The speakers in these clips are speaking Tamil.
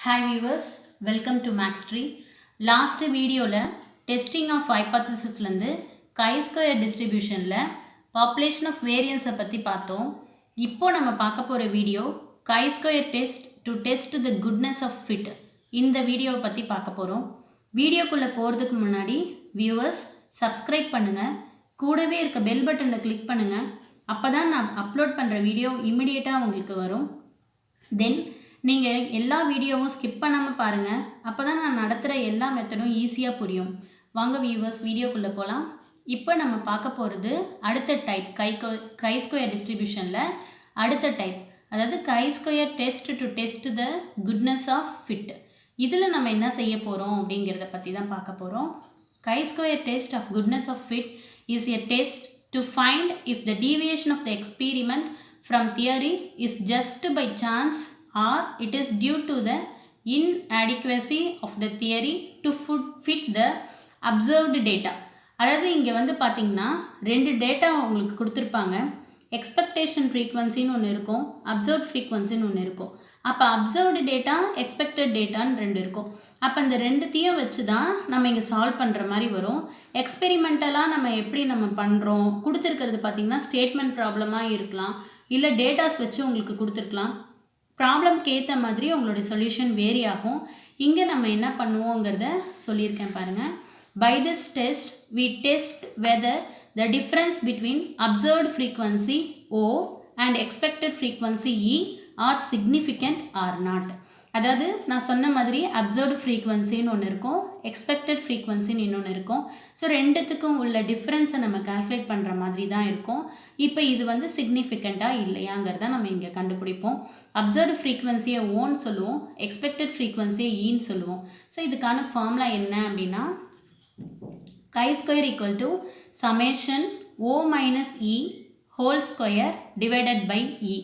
Hi viewers, welcome to Maxtree. Last video testing of hypothesis chi-square distribution population of variance பத்தி பார்த்தோம். இப்போ நம்ம பார்க்க போற video chi-square test to test the goodness of fit. இந்த வீடியோ பத்தி பார்க்க போறோம். வீடியோக்குள்ள போறதுக்கு முன்னாடி viewers subscribe பண்ணுங்க. கூடவே இருக்க பெல் பட்டனை கிளிக் பண்ணுங்க. அப்பதான் நான் அப்லோட் பண்ற வீடியோ இமிடியேட்டா உங்களுக்கு வரும். தென் நீங்கள் எல்லா வீடியோவும் ஸ்கிப் பண்ணாமல் பாருங்கள். அப்போ தான் நான் நடத்துகிற எல்லா மெத்தடும் ஈஸியாக புரியும். வாங்க வியூவர்ஸ் வீடியோக்குள்ளே போகலாம். இப்போ நம்ம பார்க்க போகிறது அடுத்த டைப் கை ஸ்கொயர் டிஸ்ட்ரிபியூஷனில் அடுத்த டைப், அதாவது chi square test to test the goodness of fit. இதில் நம்ம என்ன செய்ய போகிறோம் அப்படிங்கிறத பற்றி தான் பார்க்க போகிறோம். Chi square test of goodness of fit is a test to find if the deviation of the experiment from theory is just by chance or it is due to the inadequacy of the theory to fit the observed data. அதாவது இங்கே பார்த்தீங்கன்னா ரெண்டு டேட்டா உங்களுக்கு கொடுத்துருப்பாங்க. எக்ஸ்பெக்டேஷன் ஃப்ரீக்வன்சின்னு ஒன்று இருக்கும், அப்சர்வ்ட் ஃப்ரீக்வன்சின்னு ஒன்று இருக்கும். அப்போ அப்சர்வ்டு டேட்டா எக்ஸ்பெக்டட் டேட்டான்னு ரெண்டு இருக்கும். அப்போ இந்த ரெண்டுத்தையும் வச்சு தான் நம்ம இங்கே சால்வ் பண்ணுற மாதிரி வரும். எக்ஸ்பெரிமெண்டலாக நம்ம எப்படி நம்ம பண்ணுறோம், கொடுத்துருக்கிறது பார்த்திங்கன்னா ஸ்டேட்மெண்ட் ப்ராப்ளமாக இருக்கலாம், இல்லை டேட்டாஸ் வச்சு உங்களுக்கு கொடுத்துருக்கலாம். ப்ராப்ளம்க்கு ஏற்ற மாதிரி உங்களுடைய சொல்யூஷன் வேரி ஆகும். இங்கே நம்ம என்ன பண்ணுவோங்கிறத சொல்லியிருக்கேன் பாருங்கள். By this test we test whether the difference between observed frequency O and expected frequency E are significant or not. அதாவது நான் சொன்ன மாதிரி அப்சர்வ்டு ஃப்ரீக்வன்சின்னு ஒன்று இருக்கும், எக்ஸ்பெக்டட் ஃப்ரீக்வன்சின்னு இன்னொன்று இருக்கும். ஸோ ரெண்டுத்துக்கும் உள்ள டிஃப்ரென்ஸை நம்ம கால்குலேட் பண்ணுற மாதிரி தான் இருக்கும். இப்போ இது சிக்னிஃபிகண்ட்டாக இல்லையாங்கிறத நம்ம இங்கே கண்டுபிடிப்போம். அப்சர்வ்டு ஃப்ரீக்வன்சியை ஓன்னு சொல்லுவோம், எக்ஸ்பெக்டட் ஃப்ரீக்வன்சியை ஈன்னு சொல்லுவோம். ஸோ இதுக்கான ஃபார்முலா என்ன அப்படின்னா chi square equal to summation O minus E whole square divided by E.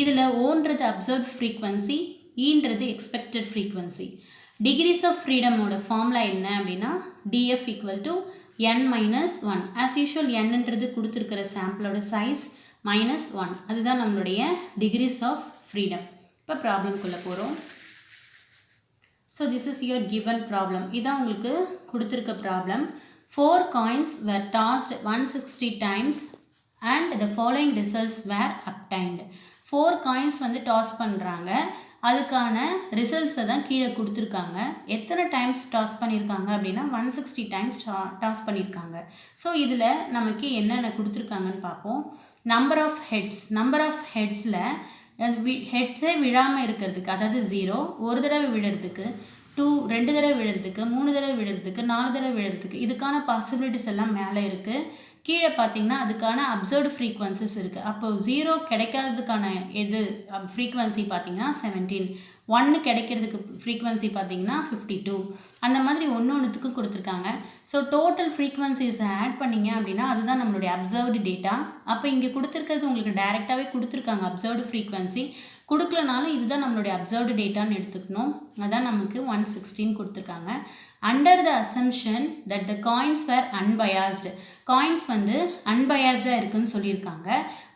இதில் ஓன்றது அப்சர்வ்ட் ஃப்ரீக்வன்சி, ஈன்றது எக்ஸ்பெக்டட் ஃப்ரீக்வன்சி. டிகிரிஸ் ஆஃப் ஃப்ரீடமோட ஃபார்முலா என்ன அப்படின்னா df equal to n minus 1. as usual nன்றது கொடுத்துருக்கிற சாம்பிளோட சைஸ் minus 1. அதுதான் நம்மளுடைய டிகிரிஸ் ஆஃப் ஃப்ரீடம். இப்போ ப்ராப்ளம்குள்ளே போகிறோம். So this is your given problem. இதான் உங்களுக்கு கொடுத்துருக்க problem. 4 coins were tossed 160 times and the following results were obtained. 4 coins toss பண்ணுறாங்க, அதுக்கான ரிசல்ட்ஸை தான் கீழே கொடுத்துருக்காங்க. எத்தனை டைம்ஸ் டாஸ் பண்ணியிருக்காங்க அப்படின்னா 160 டைம்ஸ் டாஸ் பண்ணியிருக்காங்க. ஸோ இதில் நமக்கு என்னென்ன கொடுத்துருக்காங்கன்னு பார்ப்போம். நம்பர் ஆஃப் ஹெட்ஸில் ஹெட்ஸே விழாமல் இருக்கிறதுக்கு, அதாவது 0 ஒரு தடவை விழுறதுக்கு, 2 2 தடவை விழுறதுக்கு, 3 தடவை விழுறதுக்கு, 4 தடவை விழுறதுக்கு, இதுக்கான பாசிபிலிட்டிஸ் எல்லாம் மேலே இருக்குது. கீழே பார்த்தீங்கன்னா அதுக்கான அப்சர்வ்டு ஃப்ரீக்வன்சிஸ் இருக்குது. அப்போ 0 கிடைக்காததுக்கான ஃப்ரீக்வன்சி பார்த்தீங்கன்னா 17, 1 கிடைக்கிறதுக்கு ஃப்ரீக்வன்சி பார்த்தீங்கன்னா 52. அந்த மாதிரி ஒன்றுத்துக்கும் கொடுத்துருக்காங்க. ஸோ டோட்டல் ஃப்ரீக்வன்சிஸை ஆட் பண்ணிங்க அப்படின்னா அதுதான் நம்மளுடைய அப்சர்வ்டு டேட்டா. அப்போ இங்கே கொடுத்துருக்கிறது உங்களுக்கு டைரெக்டாகவே கொடுத்துருக்காங்க அப்சர்வ்டு ஃப்ரீக்வன்சி. கொடுக்கலனாலும் இதுதான் நம்மளுடைய அப்சர்வ்டு டேட்டான்னு எடுத்துக்கணும். அதான் நமக்கு 116 கொடுத்துருக்காங்க. Under the assumption that the coins were unbiased, coins அன்பியாஸ்டாக இருக்குதுன்னு சொல்லியிருக்காங்க.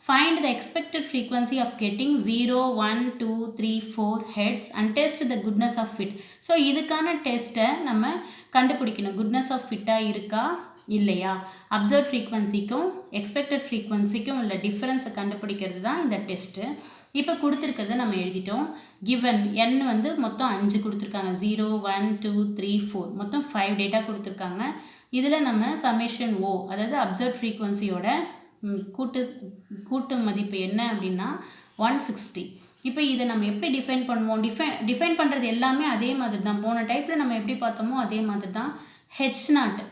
Find the expected frequency of getting 0 1 2 3 4 heads and test the goodness of fit. So இதுக்கான டெஸ்ட்டை நம்ம கண்டுபிடிக்கணும். குட்னஸ் ஆஃப் ஃபிட்டாக இருக்கா இல்லையா, அப்சர்வ் ஃப்ரீக்வன்சிக்கும் எக்ஸ்பெக்டட் ஃப்ரீக்வன்சிக்கும் உள்ள டிஃப்ரென்ஸை கண்டுபிடிக்கிறது தான் இந்த டெஸ்ட்டு. இப்போ கொடுத்துருக்கிறத நம்ம எழுதிட்டோம். கிவன் n மொத்தம் 5 கொடுத்துருக்காங்க. 0 1 2 3 4 மொத்தம் 5 டேட்டா கொடுத்துருக்காங்க. இதில் நம்ம சமேஷன் O, அதாவது அப்சர்வ் ஃப்ரீக்வன்சியோட கூட்டு மதிப்பு என்ன அப்படின்னா 160. இப்போ இதை நம்ம எப்படி டிஃபைன் பண்ணுவோம்? டிஃபைன் பண்ணுறது எல்லாமே அதே மாதிரி தான். போன டைப்பில் நம்ம எப்படி பார்த்தோமோ அதே மாதிரி தான். H0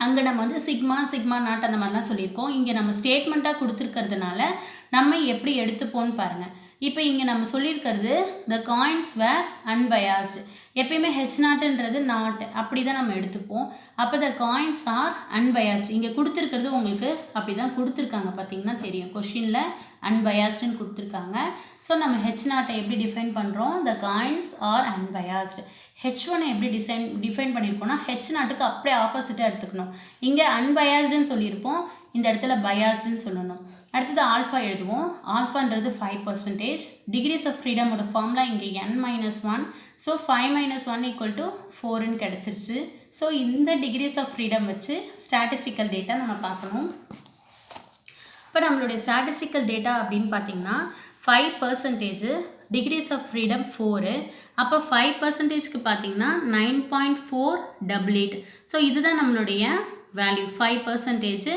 அங்கே நம்ம சிக்மா நாட் அந்த மாதிரிலாம் சொல்லியிருக்கோம். இங்கே நம்ம ஸ்டேட்மெண்ட்டாக கொடுத்துருக்கிறதுனால நம்ம எப்படி எடுத்துப்போன்னு பாருங்கள். இப்போ இங்கே நம்ம சொல்லியிருக்கிறது த காயின்ஸ் வேர் அன்பியாஸ்டு. எப்பயுமே H0ன்றது நாட், அப்படி தான் நம்ம எடுத்துப்போம். அப்போ த காயின்ஸ் ஆர் அன்பியாஸ்டு. இங்கே கொடுத்துருக்கிறது உங்களுக்கு அப்படி தான் கொடுத்துருக்காங்க, பார்த்தீங்கன்னா தெரியும். கொஷினில் அன்பியாஸ்டுன்னு கொடுத்துருக்காங்க. ஸோ நம்ம H0 எப்படி டிஃபைன் பண்ணுறோம்? The coins R அன்பியாஸ்டு. H1 எப்படி டிஃபைன் பண்ணியிருக்கோம்னா H நாட்டுக்கு அப்படியே ஆப்போசிட்டாக எடுத்துக்கணும். இங்கே அன்பயாஸ்டுன்னு சொல்லியிருப்போம், இந்த இடத்துல பயாஸ்டுன்னு சொல்லணும். அடுத்தது ஆல்ஃபா எழுதுவோம். ஆல்ஃபான்றது 5%. டிகிரிஸ் ஆஃப் ஃப்ரீடமோட ஃபார்முலா இங்கே n-1. ஸோ 5 - 1 = 4ன்னு கிடச்சிருச்சு. ஸோ இந்த டிகிரிஸ் ஆஃப் ஃப்ரீடம் வச்சு ஸ்டாட்டிஸ்டிக்கல் டேட்டா நம்ம பார்க்கணும். இப்போ நம்மளுடைய ஸ்டாட்டிஸ்டிக்கல் டேட்டா அப்படின்னு பார்த்தீங்கன்னா 5% டிகிரிஸ் ஆஃப் ஃப்ரீடம் 4. அப்போ 5%க்கு பார்த்தீங்கன்னா 9.488. ஸோ இதுதான் நம்மளுடைய வேல்யூ. 5%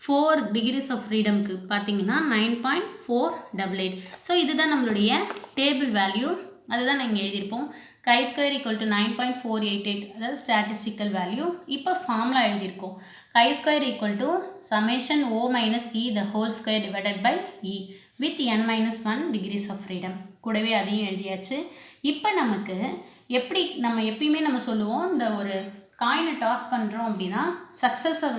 4 டிகிரிஸ் ஆஃப் ஃப்ரீடம்க்கு பார்த்தீங்கன்னா 9.488. ஸோ இதுதான் நம்மளுடைய டேபிள் வேல்யூ. அதுதான் நாங்கள் எழுதியிருப்போம். chi2 = 9.488, அதாவது ஸ்டாட்டிஸ்டிக்கல் வேல்யூ. இப்போ ஃபார்முலா எழுதியிருக்கோம். chi2 = summation O - E the whole square divided by E with n-1 degrees of freedom. கூடவே அதையும் எழுதியாச்சு. இப்போ நமக்கு நம்ம எப்பயுமே நம்ம சொல்லுவோம், இந்த ஒரு காயினை டாஸ் பண்ணுறோம் அப்படின்னா சக்ஸஸை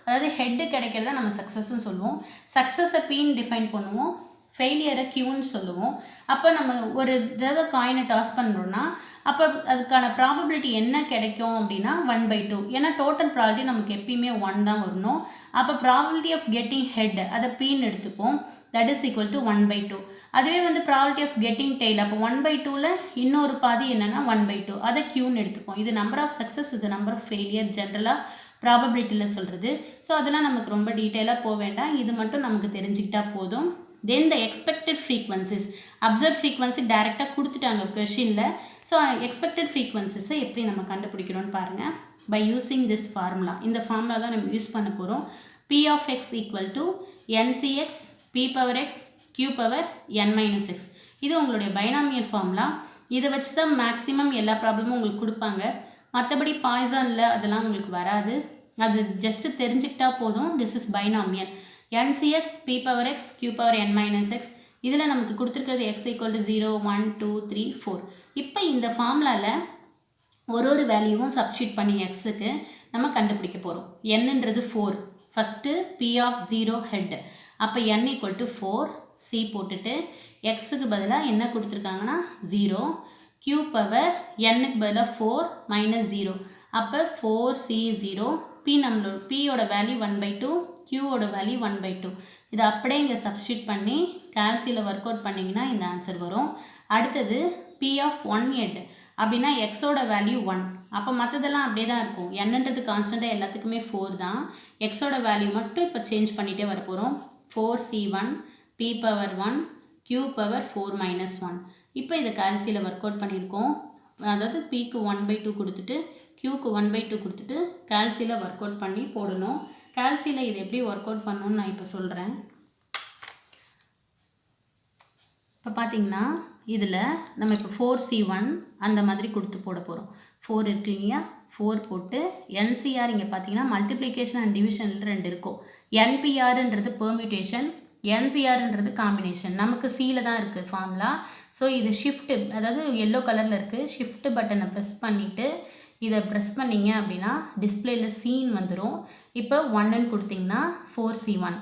அதாவது ஹெட்டு கிடைக்கிறத நம்ம சக்ஸஸ்ன்னு சொல்லுவோம். சக்ஸஸை Pன்னு டிஃபைன் பண்ணுவோம், ஃபெயிலியரை Qன்னு சொல்லுவோம். அப்போ நம்ம ஒரு தடவை காயினை டாஸ் பண்ணுறோன்னா அப்போ அதுக்கான ப்ராபபிலிட்டி என்ன கிடைக்கும் அப்படின்னா 1/2. ஏன்னா டோட்டல் ப்ராபபிலிட்டி நமக்கு எப்பயுமே 1 தான் வரணும். அப்போ ப்ராபபிலிட்டி ஆஃப் கெட்டிங் ஹெட் அதை Pன்னு எடுத்துப்போம். That is equal to 1/2. அதுவே ப்ராபபிலிட்டி ஆஃப் கெட்டிங் டெய்ல், அப்போ 1/2ல் இன்னொரு பாதி என்னென்னா 1/2, அதை Qன்னு எடுத்துப்போம். இது நம்பர் ஆஃப் சக்ஸஸ், இது நம்பர் ஆஃப் ஃபெயிலியர் ஜென்ரலாக ப்ராபபிலிட்டியில் சொல்கிறது. ஸோ அதெல்லாம் நமக்கு ரொம்ப டீட்டெயிலாக போக வேண்டாம், இது மட்டும் நமக்கு தெரிஞ்சுக்கிட்டால் போதும். Then the expected frequencies, observe frequency டைரெக்டாக கொடுத்துட்டாங்க கொஷினில். ஸோ எக்ஸ்பெக்டட் ஃப்ரீக்வன்சிஸை எப்படி நம்ம கண்டுபிடிக்கிறோன்னு பாருங்கள். பை யூஸிங் திஸ் ஃபார்முலா, இந்த ஃபார்முலா தான் நம்ம யூஸ் பண்ண போகிறோம். P of x = NCX P/x Q/n-x. இது உங்களுடைய பைனாமியல் ஃபார்முலா. இதை வச்சு தான் மேக்ஸிமம் எல்லா ப்ராப்ளமும் உங்களுக்கு கொடுப்பாங்க. மற்றபடி பாய்சானில் அதெல்லாம் உங்களுக்கு வராது. அது ஜஸ்ட்டு தெரிஞ்சுக்கிட்டா போதும். This is binomial. NCX P/x Q/n-x. இதில் நமக்கு கொடுத்துருக்கிறது x = 0, 1, 2, 3, 4. இப்போ இந்த ஃபார்முலாவில் ஒரு வேல்யூவும் சப்ஸ்டியூட் பண்ணி எக்ஸுக்கு நம்ம கண்டுபிடிக்க போகிறோம். என்னன்றது 4. First P of 0 head. அப்போ n = 4, C போட்டுட்டு எக்ஸுக்கு பதிலாக என்ன கொடுத்துருக்காங்கன்னா 0, Q/n-க்கு பதிலாக 4 - 0. அப்போ 4C0. Pயோட வேல்யூ 1/2, Qவோட வேல்யூ 1/2. இதை அப்படியே இங்கே சப்ஸ்டியூட் பண்ணி கால்சியில் ஒர்க் அவுட் பண்ணிங்கன்னா இந்த ஆன்சர் வரும். அடுத்தது P of 1 ஹெட் அப்படின்னா எக்ஸோட வேல்யூ 1. அப்போ மற்றதெல்லாம் அப்படியே தான் இருக்கும். என்னன்றது கான்ஸ்டண்ட்டாக எல்லாத்துக்குமே 4 தான். எக்ஸோட வேல்யூ மட்டும் இப்போ சேஞ்ச் பண்ணிகிட்டே வர போகிறோம். 4C1 P/1 Q/4 - 1. இப்போ இதை கால்சியில் ஒர்க் அவுட் பண்ணியிருக்கோம். அதாவது Pக்கு 1/2 கொடுத்துட்டு Qக்கு 1/2 கொடுத்துட்டு கால்சியில் ஒர்க் அவுட் பண்ணி போடணும். கால்சியில் இது எப்படி ஒர்க் அவுட் பண்ணணும்னு நான் இப்போ சொல்கிறேன். இப்போ பார்த்தீங்கன்னா இதில் நம்ம இப்போ 4C1 அந்த மாதிரி கொடுத்து போட போகிறோம். 4 இருக்கு இல்லையா, 4 போட்டு NCR இங்கே பார்த்தீங்கன்னா மல்டிப்ளிகேஷன் அண்ட் டிவிஷனில் 2 இருக்கும். NPRன்றது பெர்மியூட்டேஷன், NCRன்றது காம்பினேஷன். நமக்கு Cயில் தான் இருக்குது ஃபார்முலா. ஸோ இது ஷிஃப்ட்டு, அதாவது எல்லோ கலரில் இருக்குது. ஷிஃப்ட் பட்டனை ப்ரெஸ் பண்ணிவிட்டு இதை ப்ரெஸ் பண்ணிங்க அப்படின்னா டிஸ்பிளேயில் சீன் வந்துடும். இப்போ 1ன்னு கொடுத்திங்கன்னா 4C1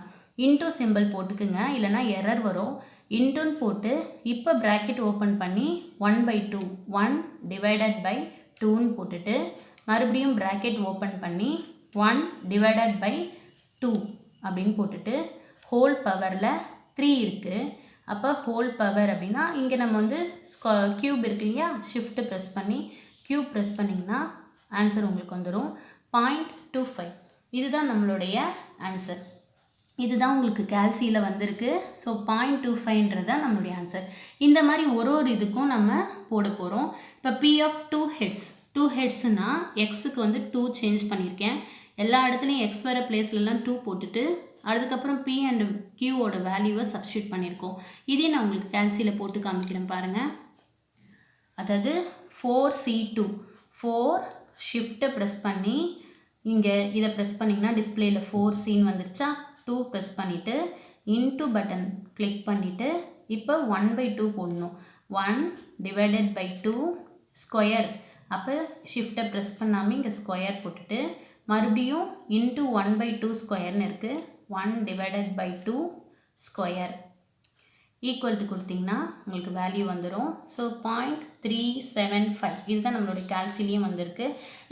இன்டூ சிம்பிள் போட்டுக்குங்க, இல்லைனா எரர் வரும். இன்டூன்னு போட்டு இப்போ ப்ராக்கெட் ஓப்பன் பண்ணி 1/2 1 டிவைடட் பை 2ன்னு போட்டுட்டு மறுபடியும் ப்ராக்கெட் ஓப்பன் பண்ணி 1 டிவைடட் பை 2 அப்படின்னு போட்டுட்டு ஹோல் பவரில் 3 இருக்குது. அப்போ ஹோல் பவர் அப்படின்னா இங்கே நம்ம க்யூப் இருக்கு இல்லையா, ஷிஃப்ட்டு ப்ரெஸ் பண்ணி க்யூப் ப்ரெஸ் பண்ணிங்கன்னா ஆன்சர் உங்களுக்கு வந்துடும் 0.25. இதுதான் நம்மளுடைய ஆன்சர். இதுதான் உங்களுக்கு கால்சியில் வந்திருக்கு. ஸோ 0.25ன்றது தான் நம்மளுடைய ஆன்சர். இந்த மாதிரி ஒரு இதுக்கும் நம்ம போட போகிறோம். இப்போ P of 2 ஹெட்ஸ், 2 ஹெட்ஸ்னால் எக்ஸுக்கு 2 சேஞ்ச் பண்ணியிருக்கேன். எல்லா இடத்துலையும் எக்ஸ் வர பிளேஸ்லலாம் 2 போட்டுட்டு அதுக்கப்புறம் P அண்ட் Qவோட வேல்யூவை சப்ஸ்டியூட் பண்ணியிருக்கோம். இதே நான் உங்களுக்கு கால்சியில் போட்டு காமிக்கிறேன் பாருங்கள். அதாவது 4C2 4 ஷிஃப்ட்டை ப்ரெஸ் பண்ணி இங்கே இதை ப்ரெஸ் பண்ணிங்கன்னா டிஸ்பிளேயில் 4Cன்னு வந்துருச்சா. 2 ப்ரெஸ் பண்ணிவிட்டு இன்டூ பட்டன் கிளிக் பண்ணிவிட்டு இப்போ 1/2 போடணும். 1 டிவைடட் பை 2 ஸ்கொயர். அப்போ ஷிஃப்ட்டை ப்ரெஸ் பண்ணாமல் இங்கே ஸ்கொயர் போட்டுட்டு மறுபடியும் இன்டூ 1/2 ஸ்கொயர்னு இருக்குது. 1 divided by 2 square. Equal to கொடுத்திங்கன்னா உங்களுக்கு வேல்யூ வந்துடும். ஸோ 0.375 இதுதான் நம்மளுடைய கால்சிலையும் வந்திருக்கு.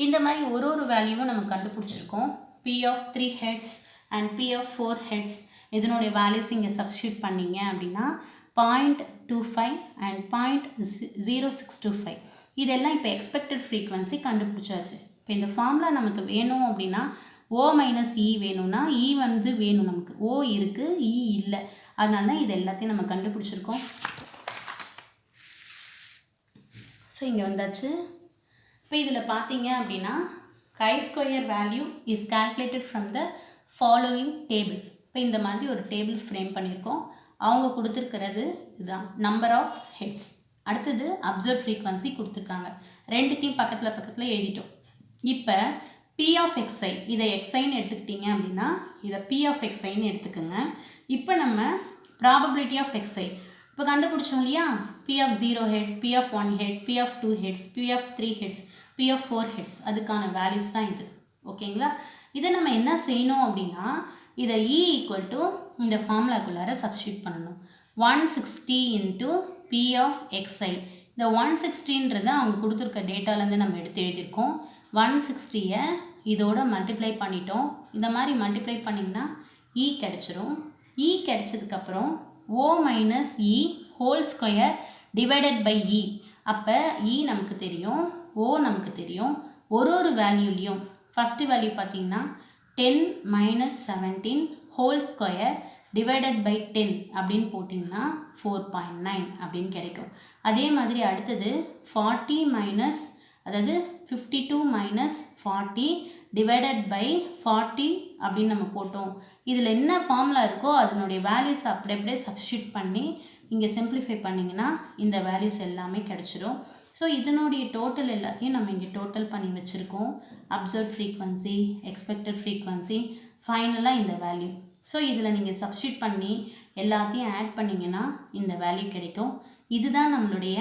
இந்த மாதிரி ஒரு வேல்யூவும் நம்ம கண்டுபிடிச்சிருக்கோம். P of 3 heads and P of 4 heads இதனுடைய வேல்யூஸ் இங்கே சப்ஸ்டியூட் பண்ணிங்க அப்படின்னா 0.25 and 0.0625 இதெல்லாம் இப்போ எக்ஸ்பெக்டட் ஃப்ரீக்வன்சி கண்டுபிடிச்சாச்சு. இப்போ இந்த ஃபார்முலா நமக்கு வேணும் அப்படின்னா O மைனஸ் இ வேணும்னா இ வந்து வேணும், நமக்கு ஓ இருக்குது இ இல்லை, அதனால தான் இது எல்லாத்தையும் நம்ம கண்டுபிடிச்சிருக்கோம். ஸோ இங்கே வந்தாச்சு. இப்போ இதில் பார்த்தீங்க அப்படின்னா chi-square value is calculated from the following table. இப்போ இந்த மாதிரி ஒரு டேபிள் ஃப்ரேம் பண்ணியிருக்கோம். அவங்க கொடுத்துருக்கிறது இதுதான் நம்பர் ஆஃப் ஹெட்ஸ். அடுத்தது அப்சர்வ் ஃப்ரீக்வன்சி கொடுத்துருக்காங்க. ரெண்டுத்தையும் பக்கத்தில் எழுதிட்டோம். இப்போ P of xi இதை xiன்னு எடுத்துக்கிட்டிங்க அப்படின்னா இதை P of xiன்னு எடுத்துக்கோங்க. இப்போ நம்ம ப்ராபபிலிட்டி ஆஃப் xi இப்போ கண்டுபிடிச்சோம் இல்லையா? P of 0 head, P of 1 head, P of 2 heads, P of 3 heads, P of 4 heads அதுக்கான வேல்யூஸ் தான் இது. ஓகேங்களா? இதை நம்ம என்ன செய்யணும் அப்படின்னா இதை E ஈக்குவல் டு இந்த ஃபார்முலாக்குள்ளார சப்ஸ்டியூட் பண்ணணும். 160 இன்ட்டு P of xi. இந்த 160ன்றதை அவங்க கொடுத்துருக்க டேட்டாலேருந்து நம்ம எடுத்து எழுதியிருக்கோம். 160யை இதோட மல்டிப்ளை பண்ணிட்டோம். இந்த மாதிரி மல்டிப்ளை பண்ணிங்கன்னா E கிடச்சிரும். E கிடச்சதுக்கப்புறம் O minus E whole square divided by E. அப்போ E நமக்கு தெரியும், O நமக்கு தெரியும். ஒரு வேல்யூலையும் ஃபஸ்ட்டு வேல்யூ பார்த்திங்கன்னா 10 minus 17 whole square divided by 10 அப்படின்னு போட்டிங்கன்னா 4.9 அப்படின்னு கிடைக்கும். அதே மாதிரி அடுத்தது 40 மைனஸ் அதாவது 52 மைனஸ் 40 டிவைடட் பை 40 அப்படின்னு நம்ம போட்டோம். இதில் என்ன ஃபார்முலா இருக்கோ அதனுடைய வேல்யூஸ் அப்படியே சப்ஸ்டியூட் பண்ணி இங்கே சிம்பிளிஃபை பண்ணிங்கன்னா இந்த வேல்யூஸ் எல்லாமே கிடச்சிரும். ஸோ இதனுடைய டோட்டல் எல்லாத்தையும் நம்ம இங்கே டோட்டல் பண்ணி வச்சுருக்கோம். அப்சர்வ் ஃப்ரீக்வன்சி, எக்ஸ்பெக்டட் ஃப்ரீக்வன்சி, ஃபைனலாக இந்த வேல்யூ. ஸோ இதில் நீங்கள் சப்ஸ்டியூட் பண்ணி எல்லாத்தையும் ஆட் பண்ணிங்கன்னா இந்த வேல்யூ கிடைக்கும். இதுதான் நம்மளுடைய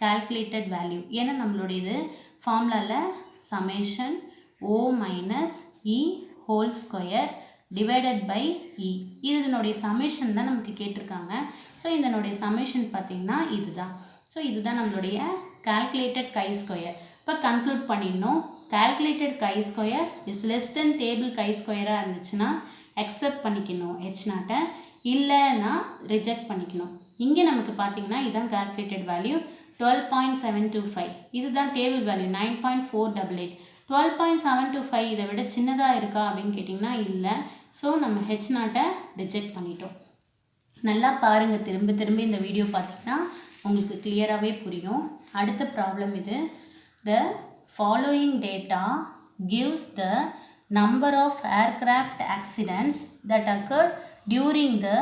கால்குலேட்டட் வேல்யூ. ஏன்னா நம்மளுடையது ஃபார்முலாவில் summation O minus E whole square divided by E இதனுடைய சமேஷன் தான் நமக்கு கேட்டிருக்காங்க. ஸோ இதனுடைய சமேஷன் பார்த்திங்கன்னா இதுதான். ஸோ இதுதான் நம்மளுடைய கால்குலேட்டட் chi-square. இப்போ கன்க்ளூட் பண்ணிடணும். Calculated chi-square is less than table chi-squareஆக இருந்துச்சுன்னா அக்செப்ட் பண்ணிக்கணும் H0, இல்லைன்னா ரிஜெக்ட் பண்ணிக்கணும். இங்கே நமக்கு பார்த்திங்கன்னா இதுதான் கால்குலேட்டட் வேல்யூ 12.725. இதுதான் டேபிள் வேல்யூ 9.488. 12.725 இதை விட சின்னதாக இருக்கா அப்படின்னு கேட்டிங்கன்னா இல்லை. ஸோ நம்ம H0 ரிஜெக்ட் பண்ணிட்டோம். நல்லா பாருங்கள், திரும்ப இந்த வீடியோ பார்த்திங்கன்னா உங்களுக்கு கிளியராகவே புரியும். அடுத்த ப்ராப்ளம் இது. The following data gives the number of aircraft accidents that occurred during the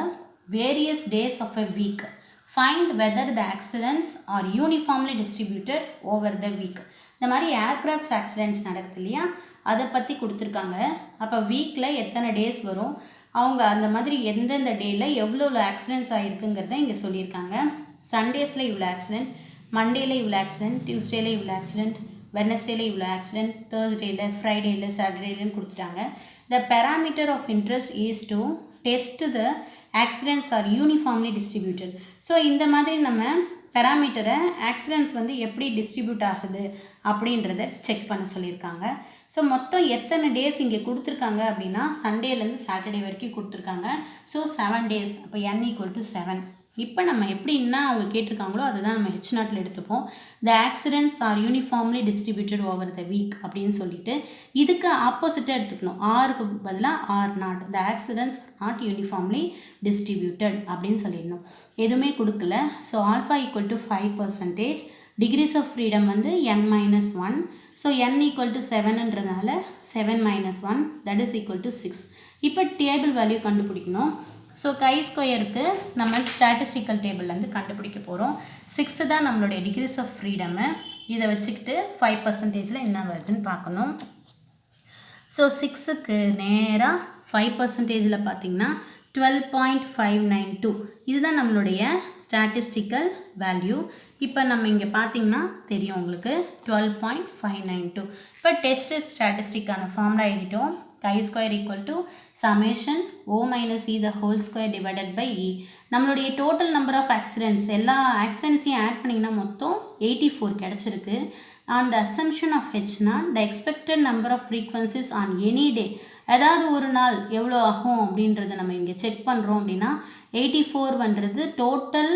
various days of a week. Find whether the accidents are uniformly distributed over the week. இந்த மாதிரி ஏர்க்ராஃப்ட்ஸ் ஆக்சிடென்ட்ஸ் நடக்குது இல்லையா, அதை பற்றி கொடுத்துருக்காங்க. அப்போ வீக்கில் எத்தனை டேஸ் வரும், அவங்க அந்த மாதிரி எந்தெந்த டேயில் எவ்வளோ ஆக்சிடென்ட்ஸ் ஆகிருக்குங்கிறத இங்கே சொல்லியிருக்காங்க. சண்டேஸில் இவ்வளோ ஆக்சிடென்ட், மண்டேயில் இவ்வளோ ஆக்சிடென்ட், டியூஸ்டேயில் இவ்வளோ ஆக்சிடென்ட், வெட்னஸ்டேயில் இவ்வளோ ஆக்சிடென்ட், தேர்ஸ்டேயில், ஃப்ரைடேயில், சாட்டர்டேலன்னு கொடுத்துட்டாங்க. The parameter of interest is to test the accidents are uniformly distributed. So இந்த மாதிரி நம்ம பேராமீட்டரை ஆக்சிடென்ட்ஸ் வந்து எப்படி டிஸ்ட்ரிபியூட் ஆகுது அப்படின்றத செக் பண்ண சொல்லியிருக்காங்க. ஸோ மொத்தம் எத்தனை டேஸ் இங்கே கொடுத்துருக்காங்க அப்படின்னா சண்டேலேருந்து சாட்டர்டே வரைக்கும் கொடுத்துருக்காங்க. So 7 days. அப்போ n = 7. இப்போ நம்ம எப்படின்னா அவங்க கேட்டிருக்காங்களோ அதை தான் நம்ம H0 எடுத்துப்போம். The accidents are uniformly distributed over the week அப்படின்னு சொல்லிட்டு இதுக்கு ஆப்போசிட்டாக எடுத்துக்கணும். ஆருக்கு பதிலாக R0. The accidents not uniformly distributed அப்படின்னு சொல்லிடணும். எதுவுமே கொடுக்கல. So alpha = 5%. Degrees of freedom வந்து n-1. ஸோ n = 7ன்றதுனால 7 - 1 that is equal to 6. இப்போ டேபிள் வேல்யூ கண்டுபிடிக்கணும். ஸோ chi-squareக்கு நம்ம ஸ்டாட்டிஸ்டிக்கல் டேபிள்லேருந்து கண்டுபிடிக்க போகிறோம். 6 தான் நம்மளுடைய டிகிரிஸ் ஆஃப் ஃப்ரீடமு. இதை வச்சுக்கிட்டு 5%ல் என்ன வருதுன்னு பார்க்கணும். ஸோ 6க்கு நேராக 5%ல் பார்த்திங்கன்னா 12.592. இதுதான் நம்மளுடைய ஸ்டாட்டிஸ்டிக்கல் வேல்யூ. இப்போ நம்ம இங்கே பார்த்திங்கன்னா தெரியும் உங்களுக்கு 12.592. இப்போ டெஸ்ட் ஸ்டாட்டிஸ்டிக்கான ஃபார்முலா எழுதிட்டோம். chi square equal to summation o minus e the whole square divided by e. நம்மளுடைய டோட்டல் நம்பர் ஆஃப் ஆக்சிடென்ட்ஸ் எல்லா ஆக்சிடென்ட்ஸையும் ஆட் பண்ணிங்கன்னா மொத்தம் 84 கிடச்சிருக்கு. ஆன் த அசம்ஷன் ஆஃப் ஹெச்னா the expected number of frequencies on any day, ஏதாவது ஒரு நாள் எவ்வளோ ஆகும் அப்படின்றத நம்ம இங்கே செக் பண்ணுறோம் அப்படின்னா 84ன்றது total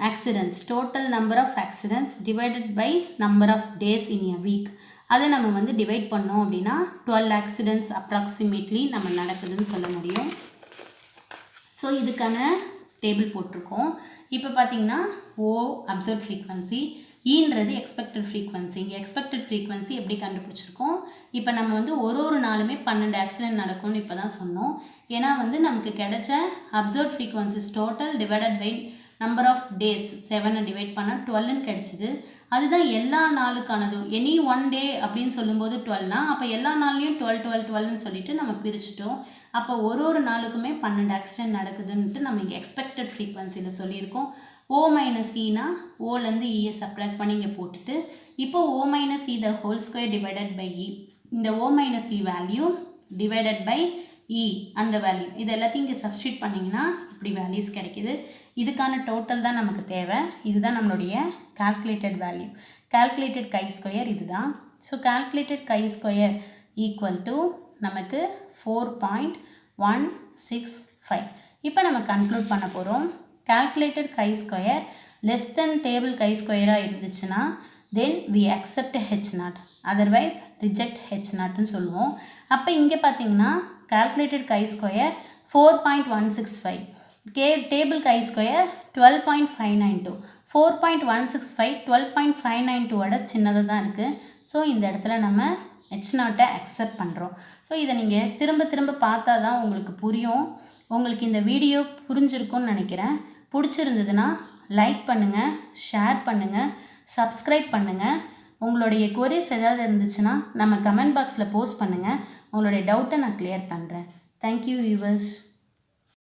accidents, total number of accidents divided by number of days in a week. அதை நம்ம வந்து டிவைட் பண்ணோம் அப்படின்னா 12 ஆக்சிடென்ட்ஸ் அப்ராக்சிமேட்லி நம்ம நடக்குதுன்னு சொல்ல முடியும். ஸோ இதுக்கான டேபிள் போட்டிருக்கோம். இப்போ பார்த்தீங்கன்னா ஓ அப்சர்வ் ஃப்ரீக்வன்சி, ஈன்றது எக்ஸ்பெக்டட் ஃப்ரீக்வன்சி. இங்கே எக்ஸ்பெக்டட் ஃப்ரீக்வன்சி எப்படி கண்டுபிடிச்சிருக்கோம்? இப்போ நம்ம வந்து ஒரு நாளுமே 12 ஆக்சிடென்ட் நடக்கும்னு இப்போ தான் சொன்னோம். ஏன்னா வந்து நமக்கு கிடைச்ச observe frequencies total divided by number of days 7 divide பண்ணால் 12ன்னு கிடச்சிது. அதுதான் எல்லா நாளுக்கானதும். எனி ஒன் டே அப்படின்னு சொல்லும்போது 12னா அப்போ எல்லா நாள்லேயும் 12ன்னு சொல்லிட்டு நம்ம பிரிச்சுட்டோம். அப்போ ஒரு நாளுக்குமே 12 ஆக்சிடென்ட் நடக்குதுன்ட்டு நம்ம இங்கே எக்ஸ்பெக்டட் ஃப்ரீக்வன்சியில் சொல்லியிருக்கோம். ஓ மைனஸ் ஈனா ஓலேருந்து இயை சப்ராக்ட் பண்ணி இங்கே போட்டுட்டு இப்போ O minus E the whole square divided by E, இந்த O minus E value divided by E அந்த வேல்யூ, இது எல்லாத்தையும் இங்கே சப்ஸ்டியூட் பண்ணிங்கன்னா இப்படி வேல்யூஸ் கிடைக்கிது. இதுக்கான டோட்டல் தான் நமக்கு தேவை. இதுதான் நம்மளுடைய calculated value. Calculated chi square இதுதான். So calculated chi square equal to நமக்கு 4.165. இப்போ நம்ம கன்க்ளூட் பண்ண போகிறோம். Calculated chi square less than table chi ஸ்கொயராக இருந்துச்சுன்னா then we accept H0, otherwise reject H0ன்னு சொல்லுவோம். அப்போ இங்கே பார்த்தீங்கன்னா calculated chi square 4.165, table chi square 12.592. 4.165 12.592 சின்னதாக தான் இருக்குது. ஸோ இந்த இடத்துல நம்ம H0 அக்செப்ட் பண்ணுறோம். ஸோ இதை நீங்கள் திரும்ப பார்த்தா தான் உங்களுக்கு புரியும். உங்களுக்கு இந்த வீடியோ புரிஞ்சிருக்கும்னு நினைக்கிறேன். பிடிச்சிருந்ததுன்னா லைக் பண்ணுங்கள், ஷேர் பண்ணுங்கள், சப்ஸ்கிரைப் பண்ணுங்கள். உங்களுடைய queries ஏதாவது இருந்துச்சுன்னா நம்ம கமெண்ட் பாக்ஸில் போஸ்ட் பண்ணுங்கள். உங்களுடைய டவுட்டை நான் கிளியர் பண்ணுறேன். Thank you viewers.